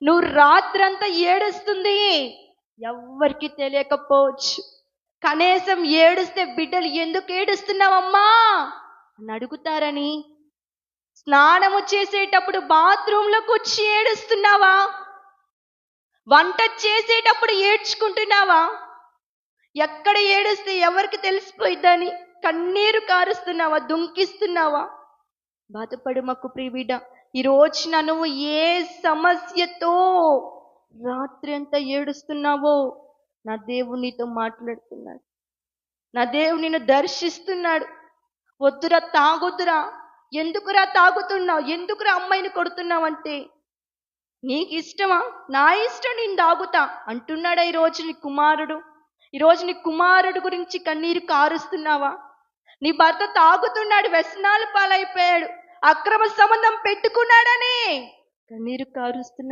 నువ్వు రాత్రంతా ఏడుస్తుంది ఎవ్వరికి తెలియకపోవచ్చు. కనీసం ఏడుస్తే బిడ్డలు ఎందుకు ఏడుస్తున్నావమ్మా అని అడుగుతారని. స్నానము చేసేటప్పుడు బాత్రూంలో కూర్చి ఏడుస్తున్నావా? వంట చేసేటప్పుడు ఏడ్చుకుంటున్నావా? ఎక్కడ ఏడుస్తే ఎవరికి తెలిసిపోయిద్దని కన్నీరు కారుస్తున్నావా? దుంకిస్తున్నావా? బాధపడమకు ప్రియబిడ్డ. ఈ రోజున నువ్వు ఏ సమస్యతో రాత్రి అంతా ఏడుస్తున్నావో నా దేవుడు నీతో మాట్లాడుతున్నాడు. నా దేవుడు నిన్ను దర్శిస్తున్నాడు. వద్దురా, తాగొద్దురా, ఎందుకురా తాగుతున్నావు, ఎందుకురా అమ్మాయిని కొడుతున్నావు అంటే, నీకు ఇష్టమా? నా ఇష్టం, నేను తాగుతా అంటున్నాడా ఈరోజు నీ కుమారుడు? ఈరోజు నీ కుమారుడు గురించి కన్నీరు కారుస్తున్నావా? నీ భర్త తాగుతున్నాడు, వ్యసనాల పాలైపోయాడు, అక్రమ సంబంధం పెట్టుకున్నాడని కన్నీరు కారుస్తున్నావా?